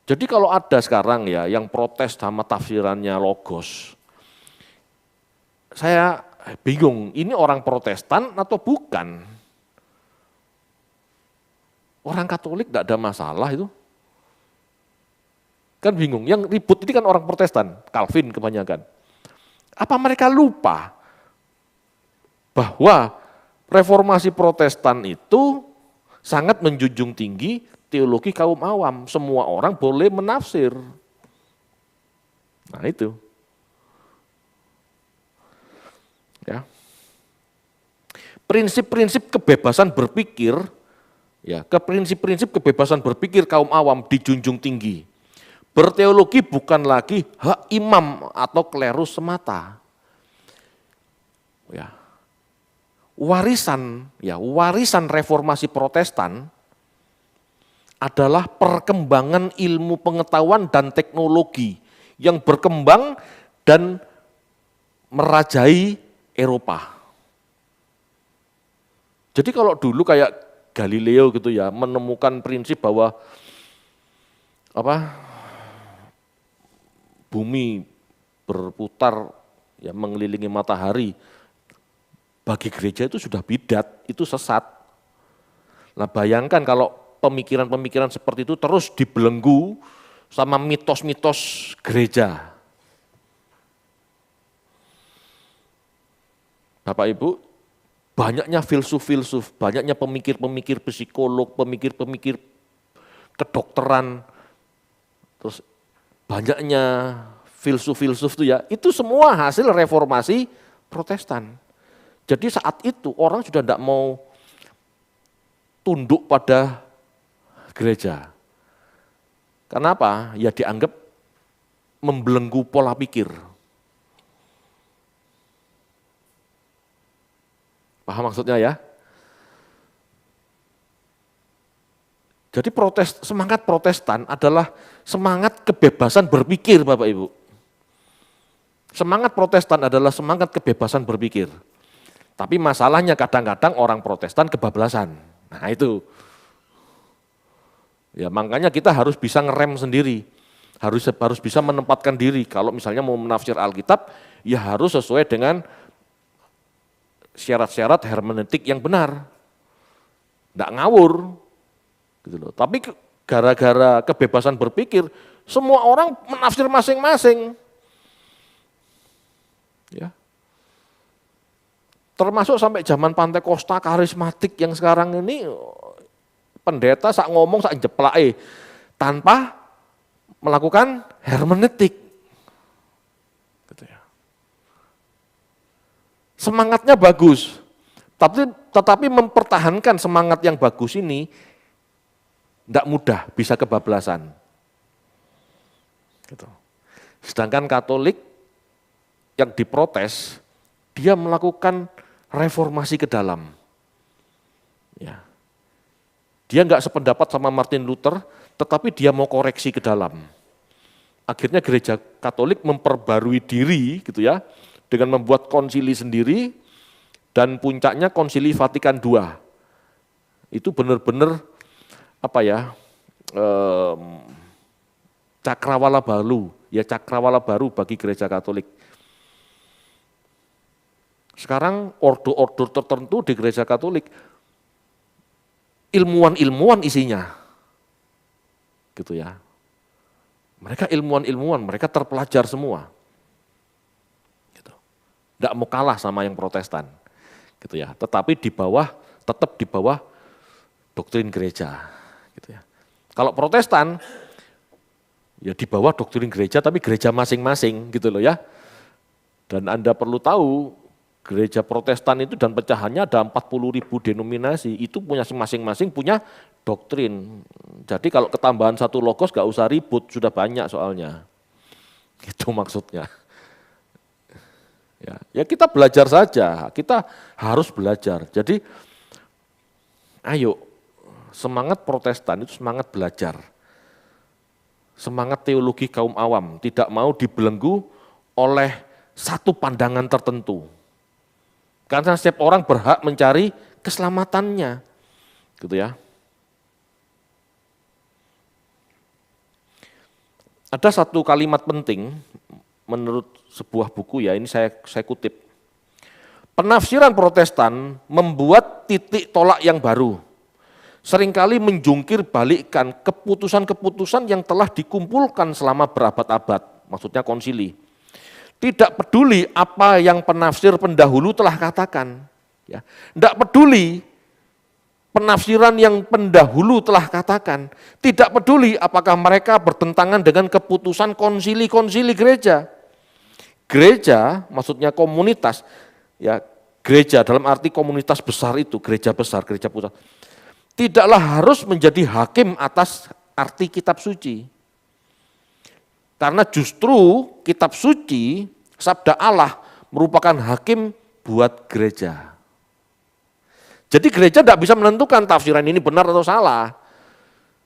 Jadi kalau ada sekarang ya yang protes sama tafsirannya Logos, saya bingung, ini orang Protestan atau bukan? Orang Katolik tidak ada masalah itu. Kan bingung, yang ribut ini kan orang Protestan, Calvin kebanyakan. Apa mereka lupa bahwa reformasi Protestan itu sangat menjunjung tinggi teologi kaum awam, semua orang boleh menafsir. Nah itu. Ya. Prinsip-prinsip kebebasan berpikir, prinsip-prinsip kebebasan berpikir kaum awam dijunjung tinggi. Berteologi bukan lagi hak imam atau klerus semata. Ya. Warisan reformasi Protestan adalah perkembangan ilmu pengetahuan dan teknologi yang berkembang dan merajai Eropa. Jadi kalau dulu kayak Galileo gitu ya, menemukan prinsip bahwa bumi berputar ya mengelilingi matahari, bagi gereja itu sudah bidat, itu sesat. Nah bayangkan kalau pemikiran-pemikiran seperti itu terus dibelenggu sama mitos-mitos gereja. Bapak Ibu, banyaknya filsuf-filsuf, banyaknya pemikir-pemikir psikolog, pemikir-pemikir kedokteran, terus banyaknya filsuf-filsuf itu semua hasil reformasi Protestan. Jadi saat itu orang sudah tidak mau tunduk pada gereja. Kenapa? Ya dianggap membelenggu pola pikir. Paham maksudnya ya? Jadi semangat Protestan adalah semangat kebebasan berpikir, Bapak Ibu. Semangat Protestan adalah semangat kebebasan berpikir. Tapi masalahnya kadang-kadang orang Protestan kebablasan. Nah itu. Ya makanya kita harus bisa ngerem sendiri. Harus bisa menempatkan diri. Kalau misalnya mau menafsir Alkitab, ya harus sesuai dengan syarat-syarat hermeneutik yang benar. Enggak ngawur. Gitu loh. Tapi gara-gara kebebasan berpikir, semua orang menafsir masing-masing. Ya. Termasuk sampai zaman Pantekosta karismatik yang sekarang ini, pendeta sak ngomong sak jeplake tanpa melakukan hermeneutik. Gitu ya. Semangatnya bagus, tetapi mempertahankan semangat yang bagus ini tidak mudah, bisa kebablasan. Gitu. Sedangkan Katolik yang diprotes, dia melakukan reformasi ke dalam. Ya. Dia enggak sependapat sama Martin Luther, tetapi dia mau koreksi ke dalam. Akhirnya gereja Katolik memperbarui diri gitu ya, dengan membuat konsili sendiri, dan puncaknya konsili Vatikan II. Itu benar-benar cakrawala baru bagi gereja Katolik. Sekarang ordo-ordo tertentu di gereja Katolik, ilmuwan-ilmuwan isinya. Gitu ya. Mereka ilmuwan-ilmuwan, mereka terpelajar semua. Gitu. Nggak mau kalah sama yang Protestan. Gitu ya. Tetapi tetap di bawah doktrin gereja. Gitu ya. Kalau Protestan, ya di bawah doktrin gereja, tapi gereja masing-masing gitu loh ya. Dan Anda perlu tahu, gereja Protestan itu dan pecahannya ada 40.000 denominasi, itu punya masing-masing punya doktrin. Jadi kalau ketambahan satu logos gak usah ribut, sudah banyak soalnya. Itu maksudnya. Ya kita belajar saja, kita harus belajar. Jadi ayo, semangat Protestan itu semangat belajar. Semangat teologi kaum awam, tidak mau dibelenggu oleh satu pandangan tertentu. Karena setiap orang berhak mencari keselamatannya. Gitu ya. Ada satu kalimat penting menurut sebuah buku ya, ini saya kutip. Penafsiran Protestan membuat titik tolak yang baru. Seringkali menjungkir balikkan keputusan-keputusan yang telah dikumpulkan selama berabad-abad, maksudnya konsili. Tidak peduli apa yang penafsir pendahulu telah katakan. Ya. Tidak peduli penafsiran yang pendahulu telah katakan. Tidak peduli apakah mereka bertentangan dengan keputusan konsili-konsili gereja. Gereja, maksudnya komunitas, ya gereja dalam arti komunitas besar itu, gereja besar, gereja pusat. Tidaklah harus menjadi hakim atas arti kitab suci. Karena justru kitab suci, sabda Allah merupakan hakim buat gereja. Jadi gereja tidak bisa menentukan tafsiran ini benar atau salah.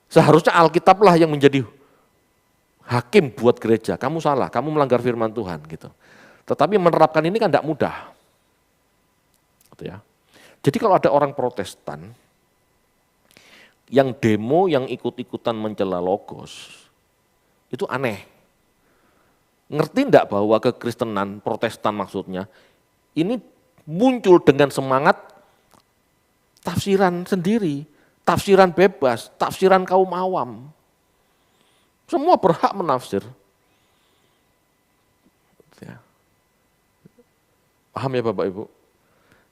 Seharusnya Alkitablah yang menjadi hakim buat gereja. Kamu salah, kamu melanggar firman Tuhan gitu. Tetapi menerapkan ini kan tidak mudah. Gitu ya. Jadi kalau ada orang Protestan yang demo, yang ikut-ikutan mencela Logos, itu aneh. Ngerti enggak bahwa kekristenan, Protestan maksudnya, ini muncul dengan semangat tafsiran sendiri, tafsiran bebas, tafsiran kaum awam. Semua berhak menafsir. Ya. Paham ya Bapak Ibu?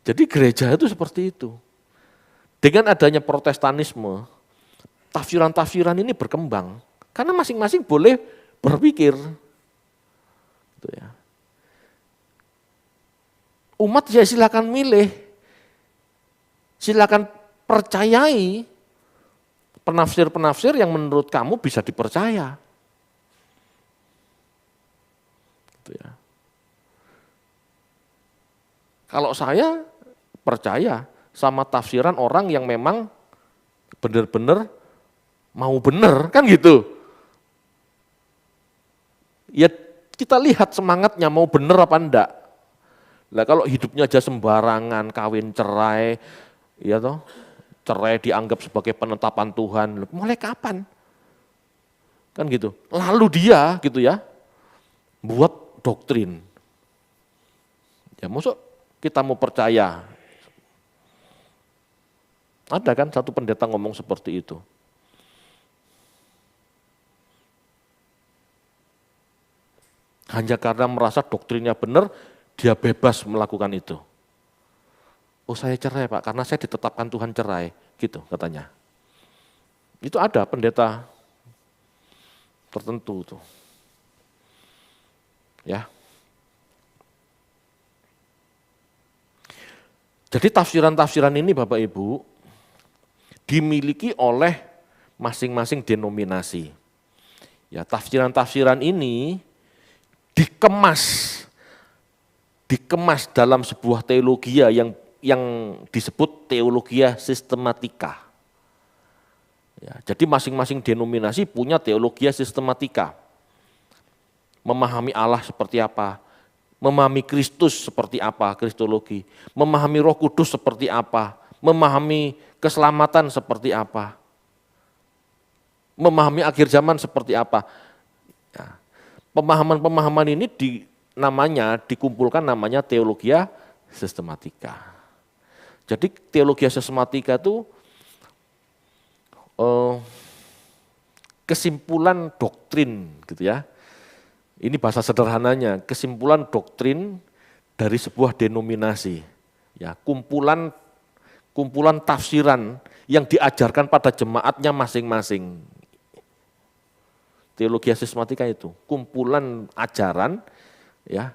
Jadi gereja itu seperti itu. Dengan adanya Protestanisme, tafsiran-tafsiran ini berkembang. Karena masing-masing boleh berpikir. Gitu ya. Umat ya silakan milih, silakan percayai penafsir-penafsir yang menurut kamu bisa dipercaya. Gitu ya. Kalau saya percaya sama tafsiran orang yang memang benar-benar mau benar, kan gitu. Ya kita lihat semangatnya mau benar apa enggak. Lah kalau hidupnya aja sembarangan, kawin cerai, ya toh, cerai dianggap sebagai penetapan Tuhan, mulai kapan? Kan gitu. Lalu dia gitu ya, buat doktrin. Ya maksud kita mau percaya? Ada kan satu pendeta ngomong seperti itu. Hanya karena merasa doktrinnya benar, dia bebas melakukan itu. Oh saya cerai Pak, karena saya ditetapkan Tuhan cerai, gitu katanya. Itu ada pendeta tertentu tuh. Ya. Jadi tafsiran-tafsiran ini Bapak Ibu dimiliki oleh masing-masing denominasi. Ya, tafsiran-tafsiran ini dikemas dalam sebuah teologia yang disebut teologia sistematika. Ya, jadi masing-masing denominasi punya teologia sistematika. Memahami Allah seperti apa, memahami Kristus seperti apa, kristologi, memahami Roh Kudus seperti apa, memahami keselamatan seperti apa, memahami akhir zaman seperti apa. Ya, pemahaman-pemahaman ini dikumpulkan namanya teologia sistematika. Jadi teologia sistematika itu kesimpulan doktrin gitu ya. Ini bahasa sederhananya, kesimpulan doktrin dari sebuah denominasi. Ya, kumpulan tafsiran yang diajarkan pada jemaatnya masing-masing. Teologia sistematika itu kumpulan ajaran ya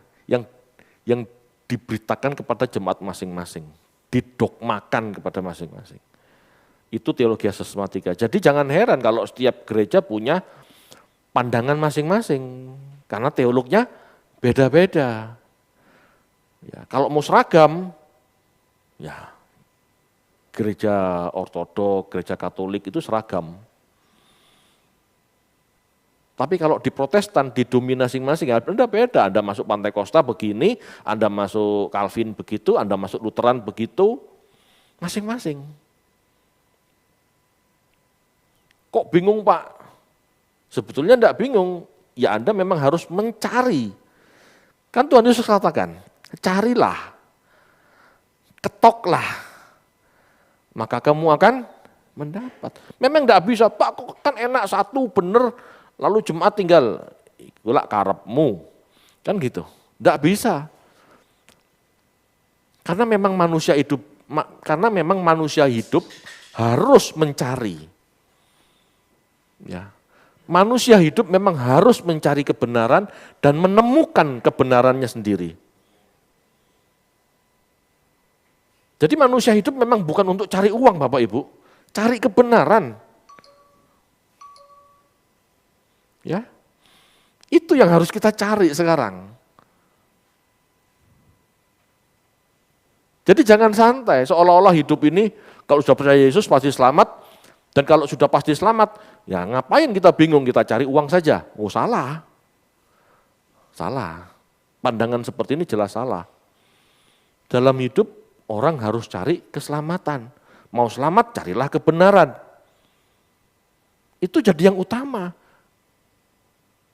yang diberitakan kepada jemaat masing-masing, didogmakan kepada masing-masing. Itu teologia sistematika. Jadi jangan heran kalau setiap gereja punya pandangan masing-masing karena teolognya beda-beda. Ya, kalau mau seragam ya gereja ortodok, gereja katolik itu seragam. Tapi kalau di Protestan, didominasi masing-masing, Anda beda. Anda masuk Pantekosta begini, Anda masuk Calvin begitu, Anda masuk Lutheran begitu, masing-masing. Kok bingung Pak? Sebetulnya enggak bingung, ya Anda memang harus mencari. Kan Tuhan Yesus katakan, carilah, ketoklah, maka kamu akan mendapat. Memang enggak bisa, Pak kok kan enak satu bener, lalu jemaat tinggal ikulah karepmu, kan gitu. Enggak bisa. Karena memang manusia hidup harus mencari. Ya. Manusia hidup memang harus mencari kebenaran dan menemukan kebenarannya sendiri. Jadi manusia hidup memang bukan untuk cari uang Bapak Ibu, cari kebenaran. Ya, itu yang harus kita cari sekarang. Jadi jangan santai, seolah-olah hidup ini kalau sudah percaya Yesus pasti selamat, dan kalau sudah pasti selamat, ya ngapain kita bingung, kita cari uang saja. Oh salah, salah. pandangan seperti ini jelas salah. Dalam hidup orang harus cari keselamatan. Mau selamat, carilah kebenaran. Itu jadi yang utama.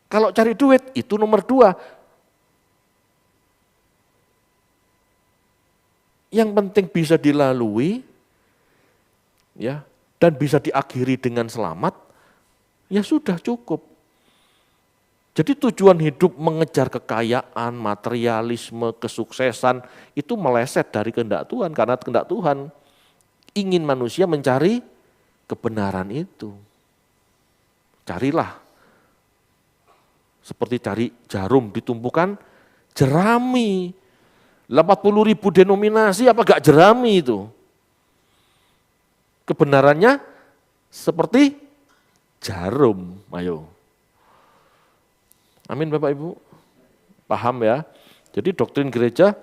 Kalau cari duit, itu nomor 2. Yang penting bisa dilalui, ya, dan bisa diakhiri dengan selamat, ya sudah cukup. Jadi tujuan hidup mengejar kekayaan, materialisme, kesuksesan, itu meleset dari kehendak Tuhan. Karena kehendak Tuhan ingin manusia mencari kebenaran itu. Carilah. Seperti cari jarum ditumpukan jerami. 80.000 denominasi apa gak jerami itu? Kebenarannya seperti jarum. Ayo. Amin Bapak Ibu. Paham ya? Jadi doktrin gereja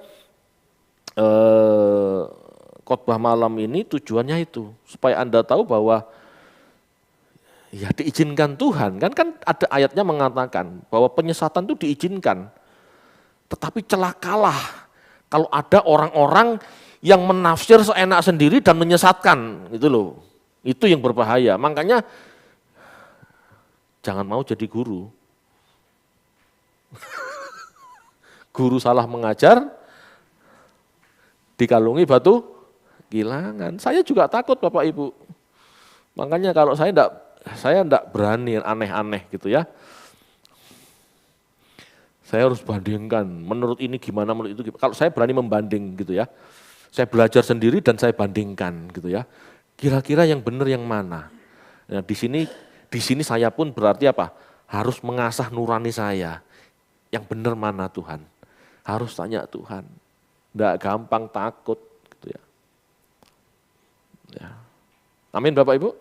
khotbah malam ini tujuannya itu. Supaya Anda tahu bahwa ya diizinkan Tuhan, kan ada ayatnya mengatakan bahwa penyesatan itu diizinkan. Tetapi celakalah kalau ada orang-orang yang menafsir seenak sendiri dan menyesatkan, gitu loh. Itu yang berbahaya. Makanya jangan mau jadi guru. Guru salah mengajar, dikalungi batu gilangan. Saya juga takut Bapak Ibu. Makanya kalau saya enggak berani aneh-aneh gitu ya. Saya harus bandingkan, menurut ini gimana, menurut itu gimana. Kalau saya berani membanding gitu ya. Saya belajar sendiri dan saya bandingkan gitu ya. Kira-kira yang benar yang mana? Nah, di sini saya pun berarti apa? Harus mengasah nurani saya. Yang benar mana Tuhan? Harus tanya Tuhan. Enggak gampang takut gitu ya. Ya. Amin Bapak Ibu.